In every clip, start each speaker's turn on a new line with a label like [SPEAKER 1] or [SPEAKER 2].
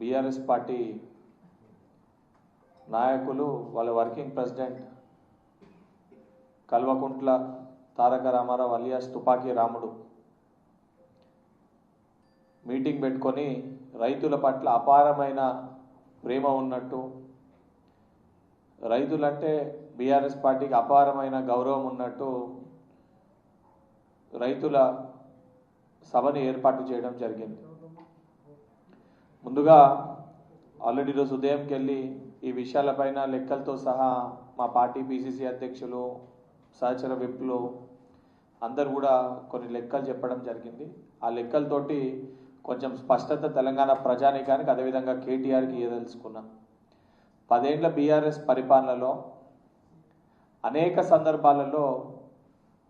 [SPEAKER 1] BRS party నాయకులు వాళ్ళ working president Kalvakuntla Taraka Ramarao alias తుపాకీ రాముడు మీటింగ్ పెట్టుకొని రైతుల పట్ల అపారమైన ప్రేమ ఉన్నట్టు, రైతులంటే బీఆర్ఎస్ పార్టీకి అపారమైన గౌరవం ఉన్నట్టు రైతుల సభని ఏర్పాటు చేయడం జరిగింది. ముందుగా ఆల్రెడీ రోజు ఉదయంకి వెళ్ళి ఈ విషయాలపైన లెక్కలతో సహా మా పార్టీ పిసిసి అధ్యక్షులు, సహచర విప్లు అందరు కూడా కొన్ని లెక్కలు చెప్పడం జరిగింది. ఆ లెక్కలతోటి కొంచెం స్పష్టత తెలంగాణ ప్రజానీకానికి అదేవిధంగా కేటీఆర్కి తెలుసుకున్నాం. 10 ఏళ్ల బీఆర్ఎస్ పరిపాలనలో అనేక సందర్భాలలో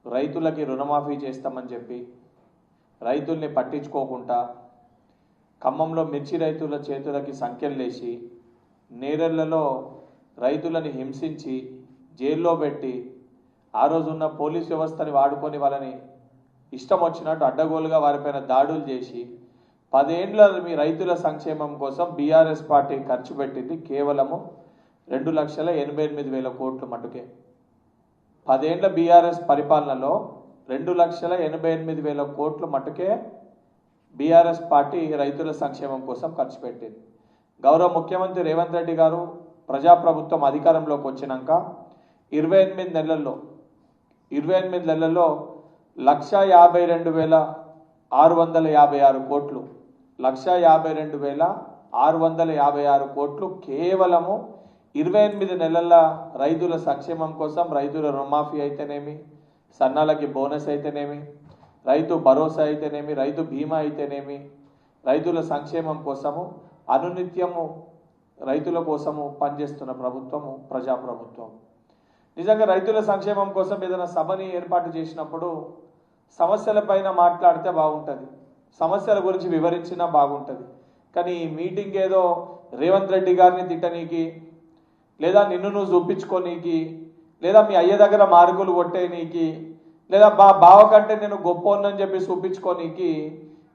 [SPEAKER 1] రైతులకి రుణమాఫీ చేస్తామని చెప్పి రైతుల్ని పట్టించుకోకుండా ఖమ్మంలో మిర్చి రైతుల చేతులకి సంఖ్యలేసి నేరెళ్లలో రైతులని హింసించి జైల్లో పెట్టి ఆ రోజున్న పోలీస్ వ్యవస్థని వాడుకొని వాళ్ళని ఇష్టం వచ్చినట్టు అడ్డగోలుగా వారిపైన దాడులు చేసి 10 ఏళ్ల మీ రైతుల సంక్షేమం కోసం బీఆర్ఎస్ పార్టీ ఖర్చు పెట్టింది కేవలము 2,88,000 కోట్లు మటుకే. 10 ఏళ్ల బీఆర్ఎస్ పరిపాలనలో 2,88,000 కోట్లు మటుకే బీఆర్ఎస్ పార్టీ రైతుల సంక్షేమం కోసం ఖర్చు పెట్టింది. గౌరవ ముఖ్యమంత్రి రేవంత్ రెడ్డి గారు ప్రజాప్రభుత్వం అధికారంలోకి వచ్చినాక 28 నెలల్లో 1,52,656 కోట్లు 1,52,656 కోట్లు కేవలము 28 నెలల రైతుల సంక్షేమం కోసం, రైతుల రుణమాఫీ అయితేనేమి, సన్నాలకి బోనస్ అయితేనేమి, రైతు భరోసా అయితేనేమి, రైతు బీమా అయితేనేమి, రైతుల సంక్షేమం కోసము అనునిత్యము రైతుల కోసము పనిచేస్తున్న ప్రభుత్వము ప్రజాప్రభుత్వం. నిజంగా రైతుల సంక్షేమం కోసం ఏదైనా సభని ఏర్పాటు చేసినప్పుడు సమస్యలపైన మాట్లాడితే బాగుంటుంది, సమస్యల గురించి వివరించినా బాగుంటుంది. కానీ ఈ మీటింగ్ ఏదో రేవంత్ రెడ్డి గారిని తిట్టనీకి, లేదా నిన్ను నువ్వు చూపించుకోనీకి, లేదా మీ అయ్య దగ్గర మార్కులు కొట్టేనీకి, లేదా బావ కంటే నేను గొప్పని చెప్పి చూపించుకోనీకి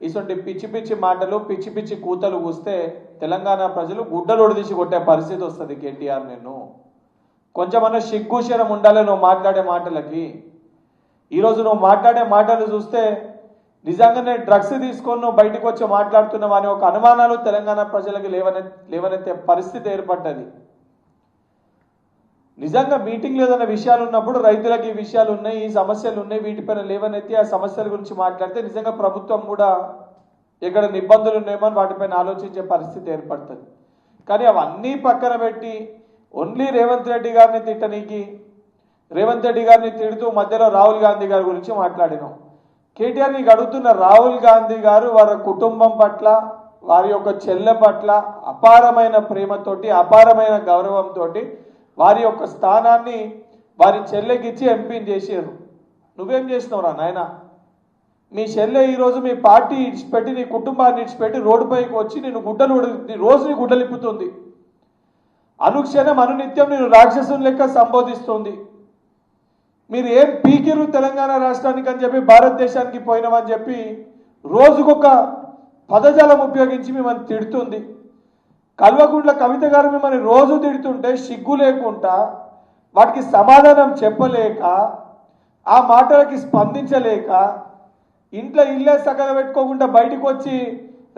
[SPEAKER 1] ఇటువంటి పిచ్చి పిచ్చి మాటలు, పిచ్చి పిచ్చి కూతలు కూస్తే తెలంగాణ ప్రజలు గుడ్డలు ఒడిదీసి కొట్టే పరిస్థితి వస్తుంది. కేటీఆర్, నేను కొంచెమన్నా సిగ్గుశరం ఉండాలి నువ్వు మాట్లాడే మాటలకి. ఈరోజు నువ్వు మాట్లాడే మాటలు చూస్తే నిజంగానే డ్రగ్స్ తీసుకొని నువ్వు బయటకు వచ్చి మాట్లాడుతున్నావు అనే ఒక అనుమానాలు తెలంగాణ ప్రజలకి లేవనెత్తే పరిస్థితి ఏర్పడ్డది. నిజంగా మీటింగ్లో ఏదైనా విషయాలు ఉన్నప్పుడు రైతులకి ఈ విషయాలు ఉన్నాయి, ఈ సమస్యలు ఉన్నాయి, వీటిపైన లేవనెత్తి ఆ సమస్యల గురించి మాట్లాడితే నిజంగా ప్రభుత్వం కూడా ఎక్కడ ఇబ్బందులు ఉన్నాయేమో వాటిపైన ఆలోచించే పరిస్థితి ఏర్పడుతుంది. కానీ అవన్నీ పక్కన పెట్టి ఓన్లీ రేవంత్ రెడ్డి గారిని తిట్టనీకి, రేవంత్ రెడ్డి గారిని తిడుతూ మధ్యలో రాహుల్ గాంధీ గారి గురించి మాట్లాడినాం. కేటీఆర్, నీకు అడుగుతున్న, రాహుల్ గాంధీ గారు వారి కుటుంబం పట్ల, వారి యొక్క చెల్లె పట్ల అపారమైన ప్రేమతోటి, అపారమైన గౌరవంతో వారి యొక్క స్థానాన్ని వారి చెల్లెకిచ్చి ఎంపీని చేసారు. నువ్వేం చేసినావురా నాయన? మీ చెల్లె ఈరోజు మీ పార్టీ ఇడిచిపెట్టి, నీ కుటుంబాన్ని ఇడిచిపెట్టి రోడ్డుపైకి వచ్చి నేను రోజు నీ గుడ్డలిప్పుతుంది. అనుక్షణం అనునిత్యం నేను రాక్షసుని లెక్క సంబోధిస్తుంది. మీరు ఏం పీకిరు తెలంగాణ రాష్ట్రానికి అని చెప్పి భారతదేశానికి పోయినామని చెప్పి రోజుకొక పదజాలం ఉపయోగించి మిమ్మల్ని తిడుతుంది. కల్వకుంట్ల కవిత గారు మిమ్మల్ని రోజు తిడుతుంటే సిగ్గు లేకుండా, వాటికి సమాధానం చెప్పలేక, ఆ మాటలకి స్పందించలేక, ఇంట్లో ఇల్లే సగగా పెట్టుకోకుండా బయటకు వచ్చి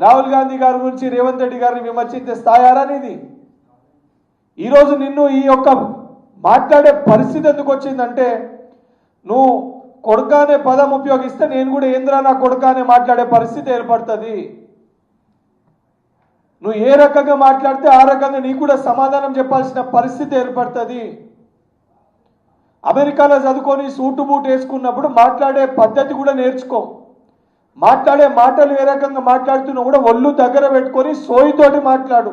[SPEAKER 1] రాహుల్ గాంధీ గారి గురించి, రేవంత్ రెడ్డి గారిని విమర్శించే స్థాయారనేది. ఈరోజు నిన్ను ఈ యొక్క మాట్లాడే పరిస్థితి ఎందుకు వచ్చిందంటే, నువ్వు కొడుక అనే పదం ఉపయోగిస్తే నేను కూడా ఏంద్రా నా కొడుక అనే మాట్లాడే పరిస్థితి ఏర్పడుతుంది. నువ్వు ఏ రకంగా మాట్లాడితే ఆ రకంగా నీకు కూడా సమాధానం చెప్పాల్సిన పరిస్థితి ఏర్పడుతుంది. అమెరికాలో చదువుకొని సూటు బూట్ వేసుకున్నప్పుడు మాట్లాడే పద్ధతి కూడా నేర్చుకో. మాట్లాడే మాటలు ఏ రకంగా మాట్లాడుతున్నా కూడా ఒళ్ళు దగ్గర పెట్టుకొని సోయితోటి మాట్లాడు.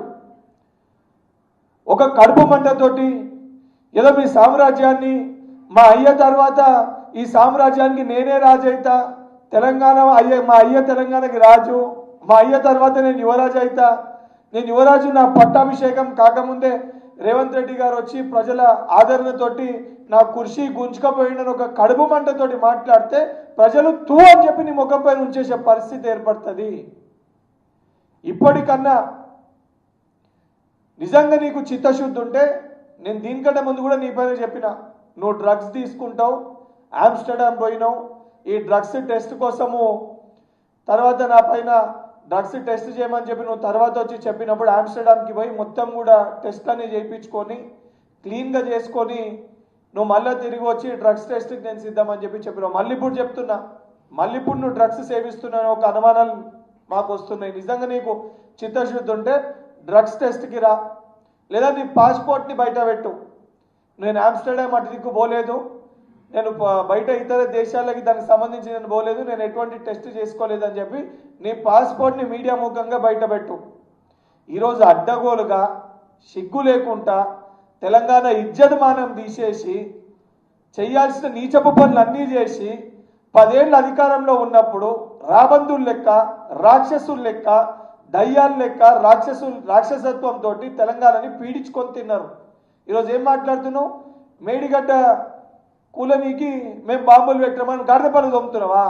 [SPEAKER 1] ఒక కడుపు మంటతోటి ఏదో మీ సామ్రాజ్యాన్ని, మా అయ్య తర్వాత ఈ సామ్రాజ్యానికి నేనే రాజు అయితా, తెలంగాణ మా అయ్య తెలంగాణకి రాజు, మా అయ్య తర్వాత నేను యువరాజు అయితా, నేను యువరాజు నా పట్టాభిషేకం కాకముందే రేవంత్ రెడ్డి గారు వచ్చి ప్రజల ఆదరణతోటి నా కుర్చీ గుంజుకపోయిందని ఒక కడుపు మంటతోటి మాట్లాడితే ప్రజలు తూ అని చెప్పి నీ ముఖంపై ఉంచేసే పరిస్థితి ఏర్పడుతుంది. ఇప్పటికన్నా నిజంగా నీకు చిత్తశుద్ధి ఉంటే నేను దీనికంటే ముందు కూడా నీ పైన చెప్పిన, నువ్వు డ్రగ్స్ తీసుకుంటావు, ఆమ్స్టర్డామ్ పోయినావు, ఈ డ్రగ్స్ టెస్ట్ కోసము తర్వాత నా పైన డ్రగ్స్ టెస్ట్ చేయమని చెప్పి నువ్వు తర్వాత వచ్చి చెప్పినప్పుడు ఆమ్స్టర్డామ్కి పోయి మొత్తం కూడా టెస్ట్ అన్ని చేయించుకొని క్లీన్గా చేసుకొని నువ్వు మళ్ళీ తిరిగి వచ్చి డ్రగ్స్ టెస్ట్కి నేను సిద్ధమని చెప్పి చెప్పినావు. మళ్ళీ ఇప్పుడు చెప్తున్నా, మళ్ళీ ఇప్పుడు నువ్వు డ్రగ్స్ సేవిస్తున్నావు ఒక అనుమానాలు మాకు వస్తున్నాయి. నిజంగా నీకు చిత్తశుద్ధి ఉంటే డ్రగ్స్ టెస్ట్కి రా, లేదా నీ పాస్పోర్ట్ని బయట పెట్టు. నేను ఆమ్స్టర్డామ్ అటు దిక్కు పోలేదు, నేను బయట ఇతర దేశాలకి దానికి సంబంధించి నేను పోలేదు, నేను ఎటువంటి టెస్ట్ చేసుకోలేదని చెప్పి నీ పాస్పోర్ట్ని మీడియా ముఖంగా బయట పెట్టు. ఈరోజు అడ్డగోలుగా సిగ్గు లేకుండా తెలంగాణ ఇజ్జతమానం తీసేసి చేయాల్సిన నీచపు పనులు అన్నీ చేసి 10 ఏళ్ళ అధికారంలో ఉన్నప్పుడు రాబందుల లెక్క, రాక్షసుల లెక్క, దయ్యాల లెక్క రాక్షసత్వంతో తెలంగాణని పీడించుకొని తిన్నారు. ఈరోజు ఏం మాట్లాడుతున్నావు? మేడిగడ్డ కూలనీకి మేము బాంబులు పెట్టామని గాడిద పనులు దొమ్ముతున్నావా?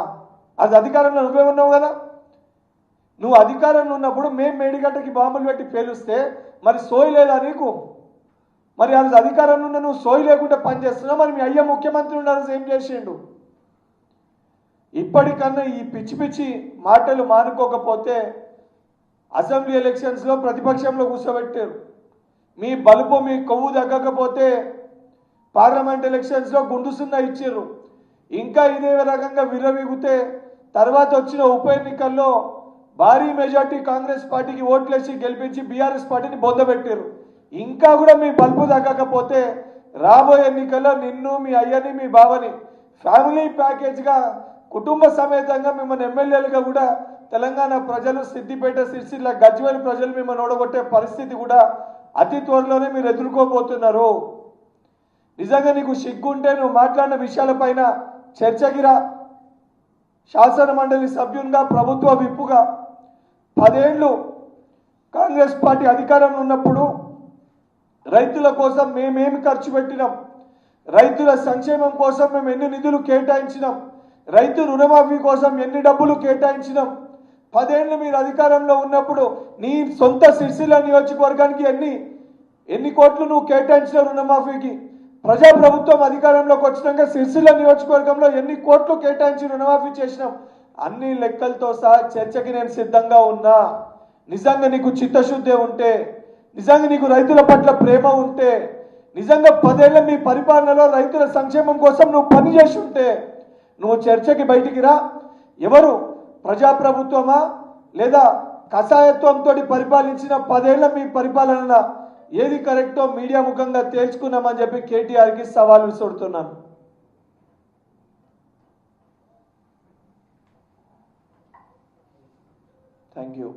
[SPEAKER 1] అది అధికారంలో నువ్వే ఉన్నావు కదా. నువ్వు అధికారంలో ఉన్నప్పుడు మేము మేడిగడ్డకి బాంబులు పెట్టి పేలుస్తే మరి సోయి లేదా నీకు? మరి అది అధికారంలో ఉన్న నువ్వు సోయి లేకుండా పనిచేస్తున్నావు. మరి మీ అయ్య ముఖ్యమంత్రి ఉండాల్సి ఏం చేసిండు? ఇప్పటికన్నా ఈ పిచ్చి పిచ్చి మాటలు మానుకోకపోతే అసెంబ్లీ ఎలక్షన్స్లో ప్రతిపక్షంలో కూర్చోబెట్టారు. మీ బలుపు మీ కొవ్వు తగ్గకపోతే పార్లమెంట్ ఎలక్షన్స్లో గుండు సున్నా ఇచ్చారు. ఇంకా ఇదే రకంగా విర్రవీగితే తర్వాత వచ్చిన ఉప ఎన్నికల్లో భారీ మెజార్టీ కాంగ్రెస్ పార్టీకి ఓట్లేసి గెలిపించి బీఆర్ఎస్ పార్టీని బొందబెట్టారు. ఇంకా కూడా మీ బలుపు తగ్గకపోతే రాబోయే ఎన్నికల్లో నిన్ను, మీ అయ్యని, మీ బావని ఫ్యామిలీ ప్యాకేజ్గా కుటుంబ సమేతంగా మిమ్మల్ని ఎమ్మెల్యేలుగా కూడా తెలంగాణ ప్రజలు, సిద్దిపేట, సిరిసిల్ల, గజ్వేల్ ప్రజలు మిమ్మల్ని ఓడగొట్టే పరిస్థితి కూడా అతి త్వరలోనే మీరు ఎదుర్కోబోతున్నారు. నిజంగా నీకు సిగ్గుంటే నువ్వు మాట్లాడిన విషయాలపైన చర్చగిరా. శాసన మండలి సభ్యునిగా, ప్రభుత్వ విప్పుగా 10 ఏళ్ళు కాంగ్రెస్ పార్టీ అధికారంలో ఉన్నప్పుడు రైతుల కోసం మేమేమి ఖర్చు పెట్టినాం, రైతుల సంక్షేమం కోసం మేము ఎన్ని నిధులు కేటాయించినాం, రైతు రుణమాఫీ కోసం ఎన్ని డబ్బులు కేటాయించినాం, 10 ఏళ్ళు మీరు అధికారంలో ఉన్నప్పుడు నీ సొంత సిరిసిల్ల నియోజకవర్గానికి ఎన్ని కోట్లు నువ్వు కేటాయించిన రుణమాఫీకి, ప్రజాప్రభుత్వం అధికారంలోకి వచ్చినాక సిరిసిల్ల నియోజకవర్గంలో ఎన్ని కోట్లు కేటాయించి రుణమాఫీ చేసినాం, అన్ని లెక్కలతో సహా చర్చకి నేను సిద్ధంగా ఉన్నా. నిజంగా నీకు చిత్తశుద్ధి ఉంటే, నిజంగా నీకు రైతుల పట్ల ప్రేమ ఉంటే, నిజంగా 10 ఏళ్ళ మీ పరిపాలనలో రైతుల సంక్షేమం కోసం నువ్వు పనిచేసి ఉంటే నువ్వు చర్చకి బయటికి రా. ఎవరు ప్రజాప్రభుత్వమా లేదా కషాయత్వంతో పరిపాలించిన 10 ఏళ్ళ మీ పరిపాలన ఏది కరెక్టో మీడియా ముఖంగా తేల్చుకున్నామని చెప్పి కేటీఆర్కి సవాల్ విసురుతున్నాను. Thank you.